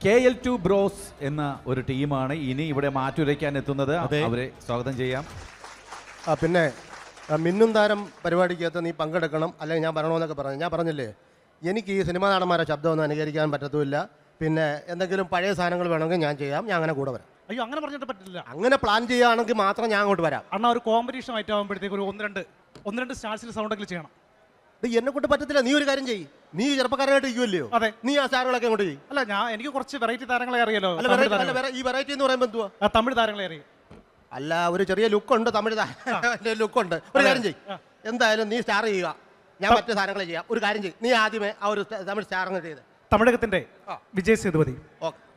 KL2 bros എന്ന ഒരു ടീമാണ് ഇനി ഇവിടെ മാറ്റുരയ്ക്കാൻ എത്തുന്നത്. അവരെ സ്വാഗതം ചെയ്യാം. പിന്നെ മിന്നും താരം പരിപാടിക്കകത്ത് നീ പങ്കെടുക്കണം, അല്ലെങ്കിൽ ഞാൻ പറയണമെന്നൊക്കെ പറഞ്ഞു. ഞാൻ പറഞ്ഞില്ലേ, എനിക്ക് ഈ സിനിമാ നടന്മാരെ ശബ്ദമൊന്നും അനുകരിക്കാൻ പറ്റത്തുമില്ല. പിന്നെ എന്തെങ്കിലും പഴയ സാധനങ്ങൾ വേണമെങ്കിൽ ഞാൻ ചെയ്യാം, ഞാൻ അങ്ങനെ കൂടെ വരാം. അയ്യോ, അങ്ങനെ പറഞ്ഞിട്ട് പറ്റില്ല. അങ്ങനെ പ്ലാൻ ചെയ്യുകയാണെങ്കിൽ മാത്രം ഞാൻ അങ്ങോട്ട് വരാം. അണ്ണാ, ഒരു കോമ്പറ്റീഷൻ ആയിട്ട് ആകുമ്പോഴത്തേക്ക് ഒരു ഒന്ന് രണ്ട് സ്റ്റാർസിൽ സൗണ്ടെങ്കിലും ചെയ്യണം. എന്നെ കൊണ്ട് പറ്റത്തില്ല. നീ ഒരു കാര്യം ചെയ്യ്, നീ ചെറുപ്പക്കാരായിട്ട് ഇരിക്കുമല്ലോ. അതെ, നീ ആ സ്റ്റാറുകളൊക്കെ അങ്ങോട്ട് ചെയ്യും. അല്ല, എനിക്ക് കുറച്ച് വെറൈറ്റി താരങ്ങളെ അറിയാലോ. ഈ വെറൈറ്റി എന്ന് പറയുമ്പോൾ എന്തുവാ? തമിഴ് താരങ്ങളെ അറിയാം. അല്ല, ഒരു ചെറിയ ലുക്കുണ്ട്, തമിഴ് ലുക്കുണ്ട്. ഒരു കാര്യം ചെയ്യും, എന്തായാലും നീ സ്റ്റാർ ചെയ്യുക, ഞാൻ മറ്റു സാധനങ്ങൾ ചെയ്യാം. ഒരു കാര്യം ചെയ്യും, നീ ആദ്യമേ ആ ഒരു തമിഴ് സ്റ്റാർ അങ്ങ് ചെയ്ത്. தமிழகத்தின் விஜய் சேதுபதி.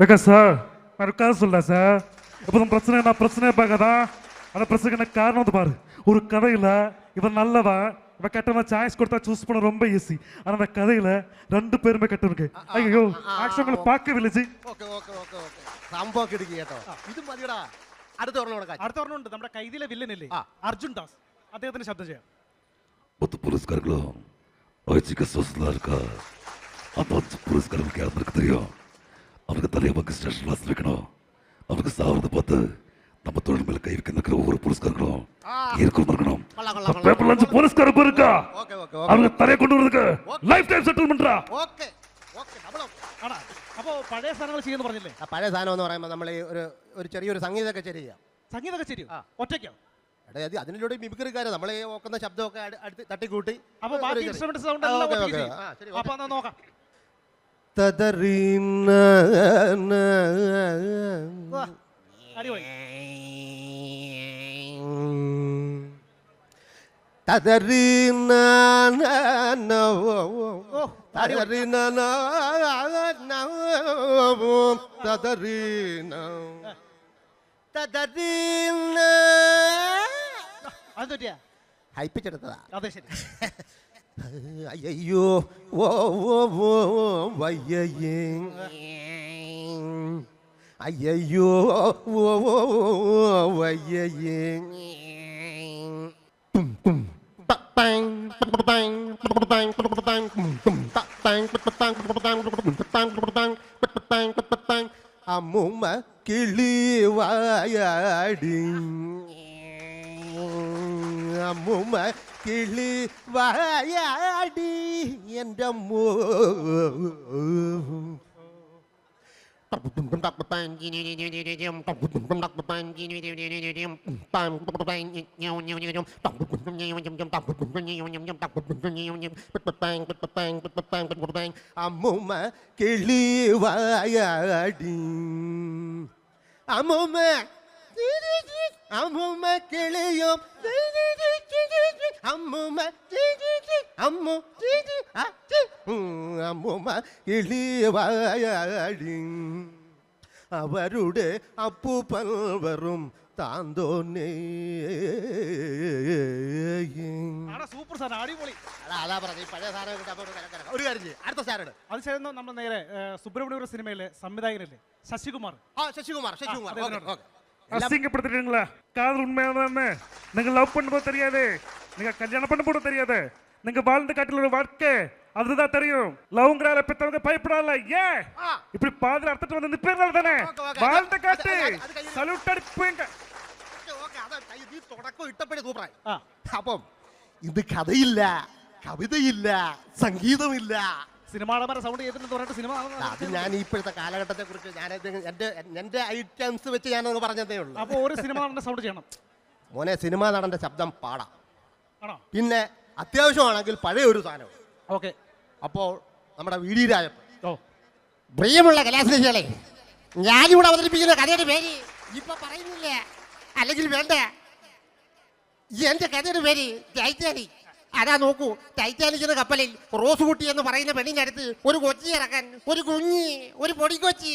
ஓகே சார், நான் இருக்காது சொல்ல சார். இப்போ பிரச்சனை பார்க்காதா? அந்த பிரச்சனைக்கு காரணம் வந்து பாரு. ஒரு கதையில் இவன் நல்லவன், இவன் கெட்டவன் சாய்ஸ் கொடுத்தா சூஸ் பண்ண ரொம்ப ஈஸி. ஆனால் அந்த கதையில் 2 பேருமே கெட்டவனுக்கு. ஐயோ, ஆக்சுவலி பார்க்கவில்லை ஜி. ഓക്കെ സംഭവം കിടക്കി കേട്ടോ. ഇത് മതിയടാ. അടുത്ത ഒരെണ്ണം ഉണ്ട്. നമ്മുടെ കൈദിലെ വില്ലനില്ലേ, അർജുൻ ദാസ്, അദ്ദേഹത്തിന് ശബ്ദം ചെയ്യാം. ஒத்து புரஸ்காரங்களும் ஆய்ச்சிக்க சோசலா இருக்கா. அந்த 5 புரஸ்காரங்களுக்கு யாருக்கு தெரியும்? அவனுக்கு தலையவங்க ஸ்டேஷன் வாசி வைக்கணும். அவனுக்கு சாவறத பார்த்து நம்ம தொழில் மேல கை வைக்கிற ஒவ்வொரு புரஸ்காரங்களும் இருக்கணும். பேப்பர்ல 5 புரஸ்காரம் இருக்கா, அவங்க தலையை கொண்டு வரதுக்கு ലൈഫ് ടൈം സെറ്റിൽമെന്റാ. അപ്പോൾ പഴയ സാധനങ്ങൾ ചെയ്യുന്നു പറഞ്ഞില്ലേ? പഴയ സാധനം എന്ന് പറയുമ്പോൾ നമ്മൾ ഒരു ചെറിയൊരു സംഗീത കച്ചേരി ചെയ്യാം. സംഗീത കച്ചേരി ഒറ്റയ്ക്കോ? അതിലൂടെ മിമിക്രിക്കാരെ നമ്മളെ ഓക്കുന്ന ശബ്ദമൊക്കെ അടുത്ത് തട്ടിക്കൂട്ടി. അപ്പോൾ ബാക്കി ഇൻസ്ട്രുമെന്റ് സൗണ്ട് എല്ലാം ഒറ്റയ്ക്ക്. അപ്പോൾ എന്നാ നോക്കാം. അടിപൊളി. ഹൈപ്പിച്ചെടുത്തതാ. അതെ, ശരി. അയ്യോ ഓ ഓ ഓ വയ്യേ, അയ്യോ ഓ ഓ വയ്യേ. അമ്മൂമ്മ കിളിവായാടി, അമ്മൂമ്മ കിളിവായാടി എൻ്റെ അമ്മോ. അമ്മൂമ്മ കിളിവായാടി, അമ്മൂമ്മ അമ്മൂമ്മ കിളിയോ, അമ്മൂമ്മ അമ്മു അമ്മൂമ്മ കിളിവായാടി. അവരുടെ അപ്പൂപ്പൻ വെറും താന്തോന്നേ. സൂപ്പർ സാധനം, അടിപൊളി. അതാ പറഞ്ഞു പഴയ സാധനം. ഒരു കാര്യം ചെയ്യും, അടുത്ത സാധനം. അത് ചെയ്യുന്ന നമ്മൾ നേരെ സുബ്രഹ്മണ്യ സിനിമയിലെ സംവിധായകനല്ലേ, ശശികുമാർ. ശശികുമാർ. அசிங்கப்படுத்திட்டீங்களா? காதல் உண்மையானதானே? நீங்க லவ் பண்ணும்போது தெரியாது, நீங்க கல்யாணம் பண்ணும்போது தெரியாது, நீங்க வாழ்ந்த காட்டில் ஒரு வாழ்க்கை அதுதான் தெரியும். லவ்ங்கறால பெத்தவங்க பயப்படாத. ஏன் இப்படி பாதில அர்த்தத்தை வந்து நிப்பீர்கள் தானே? வாழ்ந்த காட்டு സല്യൂട്ട് അടിപ്പീങ്ക. ഈ തുടക്കം ഇട്ടപ്പഴേ സൂപ്പറായി. അപ്പം ഇത് കഥയില്ല, കവിതയില്ല, സംഗീതമില്ല. സിനിമാടന്മാരെ സൗണ്ട് ചെയ്തിട്ട് പറഞ്ഞിട്ട് സിനിമ അത് ഞാൻ ഇപ്പോഴത്തെ കാലഘട്ടത്തെ കുറിച്ച് ഞാൻ എന്റെ ഐറ്റംസ് വെച്ച് ഞാനങ്ങ് പറഞ്ഞതേ ഉള്ളൂ. അപ്പോൾ ഒരു സിനിമ നടന്റെ സൗണ്ട് ചെയ്യണം മോനെ. സിനിമാ നടന്റെ ശബ്ദം പാടാം, പിന്നെ അത്യാവശ്യമാണെങ്കിൽ പഴയ ഒരു സാധനം. ഓക്കെ. അപ്പോൾ നമ്മുടെ VD രാജപ്പൻ. പ്രിയമുള്ള കലാസ്നേഹികളെ, ഞാനിവിടെ അവതരിപ്പിക്കുന്ന കഥയുടെ പേര് ഇപ്പൊ പറയുന്നില്ല, അല്ലെങ്കിൽ വേണ്ട. എന്റെ കഥയുടെ പേര് ടൈറ്റാനിക്. അതാ നോക്കൂ, ടൈറ്റാനിക് എന്ന കപ്പലിൽ റോസ് കുട്ടി എന്ന് പറയുന്ന പെണ്ണിന്റെ അടുത്ത് ഒരു കൊച്ചി ഇറക്കാൻ ഒരു പൊടിക്കൊച്ചി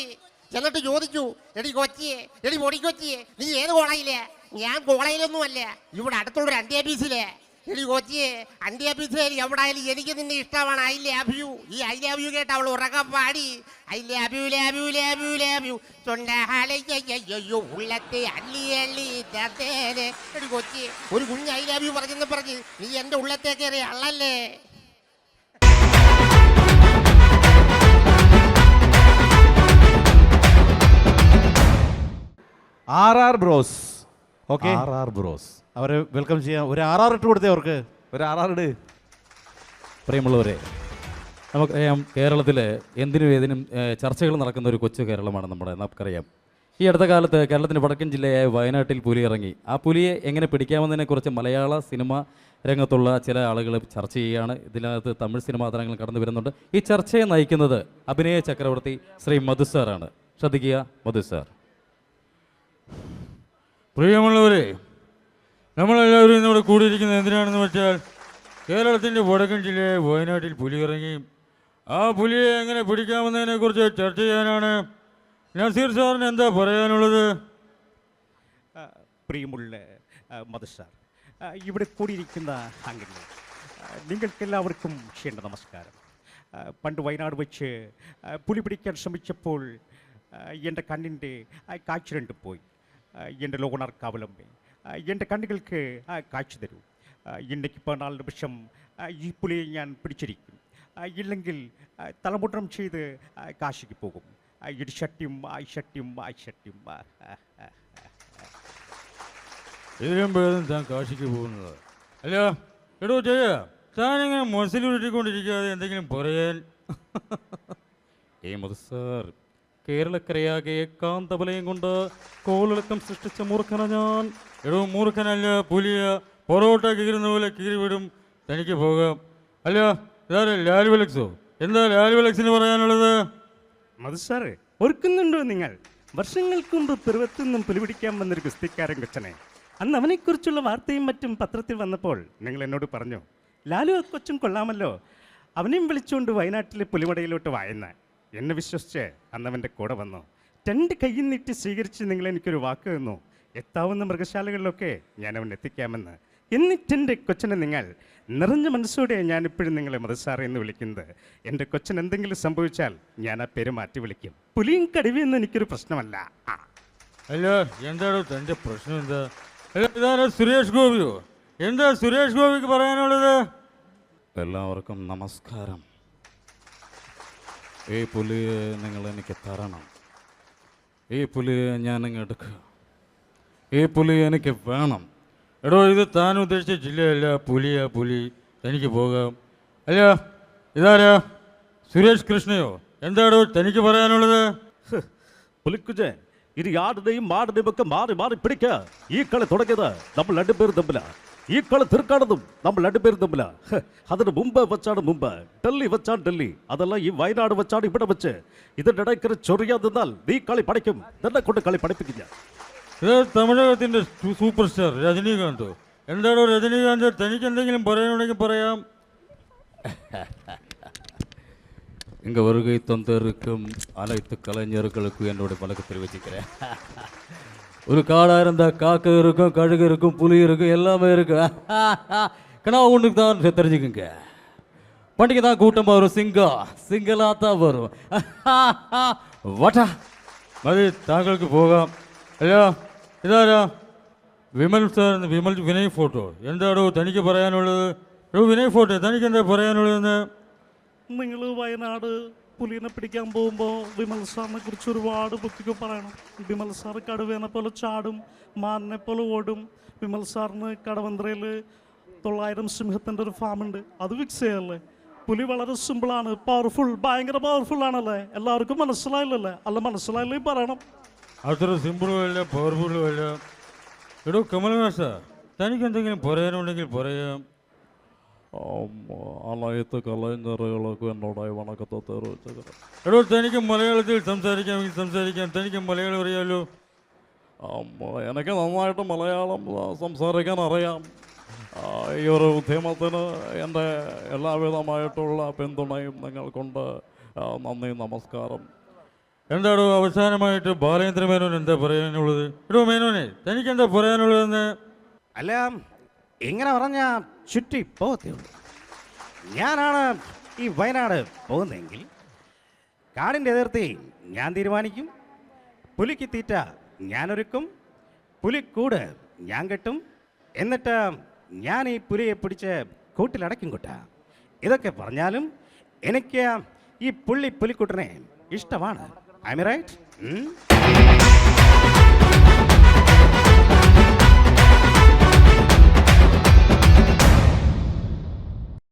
എന്നിട്ട് ചോദിച്ചു, എടി കൊച്ചിയെ, എടി പൊടിക്കൊച്ചിയെ, നീ ഏത് കോളേജിലെ? ഞാൻ കോളേജിലൊന്നുമല്ല, ഇവിടെ അടുത്തുള്ളൊരു അന്ത്യാപീസിലെ. എടി കൊച്ചിയെ, അന്ത്യാപീസിൽ എവിടായാലും എനിക്ക് നിന്നെ ഇഷ്ടമാണ്. I love you. ഈ ഐ ലവ് യു കേട്ട് അവൾ ഉറക്കം പാടി I love you love you love you love you തൊണ്ടയോ ഉള്ളത്തെ അള്ളി അള്ളി തേനെ. എടി കൊച്ചിയെ, ഒരു കുഞ്ഞ് ഐ ലവ് യു പറഞ്ഞെന്ന് പറഞ്ഞ് നീ എൻ്റെ ഉള്ളത്തെ കയറി അള്ളല്ലേ. RR bros. Okay, RR bros. അവരെ വെൽക്കം ചെയ്യാം. ഒരു ആറാറിട്ട് കൊടുത്തേ അവർക്ക്. ഒരു RR ഇട്. പ്രിയമുള്ളവരെ, നമുക്കറിയാം കേരളത്തിൽ എന്തിനും ഏതിനും ചർച്ചകൾ നടക്കുന്ന ഒരു കൊച്ചു കേരളമാണ് നമുക്കറിയാം. ഈ അടുത്ത കാലത്ത് കേരളത്തിൻ്റെ വടക്കൻ ജില്ലയായ വയനാട്ടിൽ പുലി ഇറങ്ങി. ആ പുലിയെ എങ്ങനെ പിടിക്കാമെന്നതിനെക്കുറിച്ച് മലയാള സിനിമ രംഗത്തുള്ള ചില ആളുകൾ ചർച്ച ചെയ്യുകയാണ്. ഇതിനകത്ത് തമിഴ് സിനിമാ താരങ്ങൾ കടന്നു വരുന്നുണ്ട്. ഈ ചർച്ചയെ നയിക്കുന്നത് അഭിനയ ചക്രവർത്തി ശ്രീ മധു സാറാണ്. ശ്രദ്ധിക്കുക, മധു സാർ. പ്രിയമുള്ളവരെ, നമ്മളെല്ലാവരും ഇന്നിവിടെ കൂടിയിരിക്കുന്നത് എന്തിനാണെന്ന് വെച്ചാൽ കേരളത്തിൻ്റെ വടക്കൻ ജില്ലയായ വയനാട്ടിൽ പുലി ഇറങ്ങി. ആ പുലിയെ എങ്ങനെ പിടിക്കാമെന്നതിനെക്കുറിച്ച് ചർച്ച ചെയ്യാനാണ്. നസീർ സാറിന് എന്താ പറയാനുള്ളത്? പ്രിയമുള്ള മധു സാർ, ഇവിടെ കൂടിയിരിക്കുന്ന അംഗങ്ങൾ, നിങ്ങൾക്കെല്ലാവർക്കും ക്ഷേണ്ട നമസ്കാരം. പണ്ട് വയനാട് വെച്ച് പുലി പിടിക്കാൻ ശ്രമിച്ചപ്പോൾ എൻ്റെ കണ്ണിൻ്റെ കാഴ്ച രണ്ടും പോയി. എൻ്റെ ലോകണർക്കാവലമ്മേ, എൻ്റെ കണ്ണുകൾക്ക് കാഴ്ച തരൂ. ഇന്നേക്ക് 14 നിമിഷം ഈ പുലിയെ ഞാൻ പിടിച്ചിരിക്കും. ഇല്ലെങ്കിൽ തലമുട്ടം ചെയ്ത് കാശിക്ക് പോകും. ഇടിശട്ടിയും ആയിഷട്ടിയും ആയിഷട്ടിയും. ഇതിലും ഭേദം താൻ കാശിക്ക് പോകുന്നത്. അല്ല എടോ ജയ, താനിങ്ങനെ മൊസിലുരുട്ടിക്കൊണ്ടിരിക്കാതെ എന്തെങ്കിലും പറയാൻ. മധു സാർ, കേരളക്കരയാകെ കാന്തബലയം കൊണ്ട് കോളിളക്കം സൃഷ്ടിച്ച മൂർഖന ഞാൻ. എടോ മൂർഖനല്ല, പുലിയ. പൊറോട്ട കീറുന്ന പോലെ കീറിവിടും. തനിക്ക് പോകാം. അല്ല ഇതാരെ ലാൽ വിലക്സോ? എന്താ ലാൽ വിലക്സിന് പറയാനുള്ളത്? മധു സാറ്, ഓർക്കുന്നുണ്ടോ നിങ്ങൾ വർഷങ്ങൾക്ക് മുമ്പ് പിറവത്തു നിന്നും പുലി പിടിക്കാൻ വന്നൊരു ഗുസ്തിക്കാരൻ കൊച്ചനെ? അന്ന് അവനെക്കുറിച്ചുള്ള വാർത്തയും മറ്റും പത്രത്തിൽ വന്നപ്പോൾ നിങ്ങൾ എന്നോട് പറഞ്ഞു, ലാലു കൊച്ചും കൊള്ളാമല്ലോ, അവനെയും വിളിച്ചുകൊണ്ട് വയനാട്ടിലെ പുലിമടയിലോട്ട് വായന്ന. എന്നെ വിശ്വസിച്ച് അന്നവൻ്റെ കൂടെ വന്നു. 2 കൈയിൽ നീട്ടി സ്വീകരിച്ച് നിങ്ങൾ എനിക്കൊരു വാക്ക് തന്നു, എത്താവുന്ന മൃഗശാലകളിലൊക്കെ ഞാൻ അവൻ എത്തിക്കാമെന്ന്. എന്നിട്ടെൻ്റെ കൊച്ചനെ നിങ്ങൾ നിറഞ്ഞ മനസ്സോടെ ഞാനിപ്പോഴും നിങ്ങളെ മധു സാറേ എന്ന് വിളിക്കുന്നത്. എൻ്റെ കൊച്ചൻ എന്തെങ്കിലും സംഭവിച്ചാൽ ഞാൻ ആ പേര് മാറ്റി വിളിക്കും. പുലിയും കടുവയൊന്നും എനിക്കൊരു പ്രശ്നമല്ല. അല്ല എന്താണോ തൻ്റെ പ്രശ്നം? എന്താ? അല്ല ഇതാരാ സുരേഷ് ഗോപിയോ? എന്താ സുരേഷ് ഗോപിക്ക് പറയാനുള്ളത്? എല്ലാവർക്കും നമസ്കാരം. ഈ പുലിയെ നിങ്ങൾ എനിക്ക് തരണം. ഈ പുലിയെ ഞാൻ അങ്ങ് എടുക്കുക. ഈ പുലി എനിക്ക് വേണം. എടോ ഇത് താൻ ഉദ്ദേശിച്ച ജില്ലയല്ല, പുലിയാ പുലി. തനിക്ക് പോകാം. അല്ല ഇതാരാ സുരേഷ് കൃഷ്ണയോ? എന്താടോ തനിക്ക് പറയാനുള്ളത്? പുലിക്കുജൻ, ഇത് ആടിനെയും മാടിനെയും ഒക്കെ മാറി മാറി പിടിക്കുക. ഈ കളി തുടങ്ങിയത് നമ്മൾ രണ്ടുപേരും തമ്മില. ഈ കളി തീർക്കാണതും നമ്മൾ രണ്ടുപേരും തമ്മില. അതിന് മുമ്പ് വെച്ചാണ് മുമ്പ്, ഡൽഹി വെച്ചാണ് ഡൽഹി, അതല്ല ഈ വയനാട് വെച്ചാണ് ഇവിടെ വെച്ച്. ഇതിൻ്റെ ഇടയ്ക്ക് ചൊറിയാൻ നിന്നാൽ നീ കളി പഠിക്കും. നിന്നെ കൊണ്ട് കളി പഠിപ്പിക്കില്ല. ഇത് തമിഴകത്തിൻ്റെ സൂപ്പർ സ്റ്റാർ രജനീകാന്തോ? എന്താണോ രജനീകാന്ത്, തനിക്ക് എന്തെങ്കിലും പറയാനുണ്ടെങ്കിൽ പറയാം. இங்கே வருகை தந்திருக்கும் அனைத்து கலைஞர்களுக்கும் என்னோட வணக்கத்தை தெரிவிச்சுக்கிறேன். ஒரு காடாக இருந்தால் காக்கை இருக்கும், கழுகு இருக்கும், புலி இருக்கும், எல்லாமே இருக்கும். கனவு ஒன்றுக்கு தான் தெரிஞ்சுக்குங்க. பண்டிகை தான் கூட்டமாக வரும், சிங்கலாக தான் வரும். வட்டா മതി, താങ്കൾക്ക് പോകാം. അല്ല ഇതാരാ വിമൽ സാർ? വിനയ് ഫോട്ടോ. എന്താടോ തനിക്ക് പറയാനുള്ളത്? വിനയ് ഫോട്ടോ, തനിക്ക് എന്താ പറയാനുള്ളതെന്ന്? നിങ്ങൾ വയനാട് പുലിനെ പിടിക്കാൻ പോകുമ്പോൾ വിമൽ സാറിനെ കുറിച്ച് ഒരുപാട് ബുദ്ധിക്ക് പറയണം. വിമൽ സാർ കടുവേനെ പോലെ ചാടും, മാനിനെ പോലെ ഓടും. വിമൽ സാറിന് കടവന്ത്രയിൽ 900 സിംഹത്തിൻ്റെ ഒരു ഫാമുണ്ട്, അത് ഫിക്സ് ചെയ്യല്ലേ. പുലി വളരെ സിമ്പിളാണ്, പവർഫുൾ, ഭയങ്കര പവർഫുൾ ആണല്ലേ. എല്ലാവർക്കും മനസ്സിലായില്ലല്ലേ? അല്ല മനസ്സിലായില്ലേ പറയണം. അത്ര സിമ്പിളും അല്ല പവർഫുള്ളും അല്ല. എടോ കമൽഹാസ, തനിക്ക് എന്തെങ്കിലും പറയാനുണ്ടെങ്കിൽ പറയാം. അനേക കലൈஞர்களுக்கு എന്നോട് വണക്കത്തെ தெரிவிச்சுக்கிறேன். എടോ തനിക്ക് മലയാളത്തിൽ സംസാരിക്കാമെങ്കിൽ സംസാരിക്കാം. തനിക്ക് മലയാളം അറിയാമല്ലോ. എനിക്ക് നന്നായിട്ട് മലയാളം സംസാരിക്കാൻ അറിയാം. ഈ ഒരു ഉദ്യമത്തിന് എൻ്റെ എല്ലാവിധമായിട്ടുള്ള പിന്തുണയും നിങ്ങൾക്കുണ്ട്. നന്ദി, നമസ്കാരം. എന്താടോ അവസാനമായിട്ട് ബാലേന്ദ്ര മേനോൻ എന്താ പറയാനുള്ളത്? എടോ മേനോനെ, തനിക്ക് എന്താ പറയാനുള്ളതെന്ന്? അല്ല ഇങ്ങനെ പറഞ്ഞ ചുറ്റി പോകത്തേ ഉള്ളൂ. ഞാനാണ് ഈ വയനാട് പോകുന്നതെങ്കിൽ കാടിൻ്റെ അതിർത്തി ഞാൻ തീരുമാനിക്കും. പുലിക്ക് തീറ്റ ഞാനൊരുക്കും, പുലിക്കൂട് ഞാൻ കെട്ടും. എന്നിട്ട് ഞാൻ ഈ പുലിയെ പിടിച്ച് കൂട്ടിലടയ്ക്കും കൂട്ട. ഇതൊക്കെ പറഞ്ഞാലും എനിക്ക് ഈ പുലിക്കുട്ടനെ ഇഷ്ടമാണ്. I am right?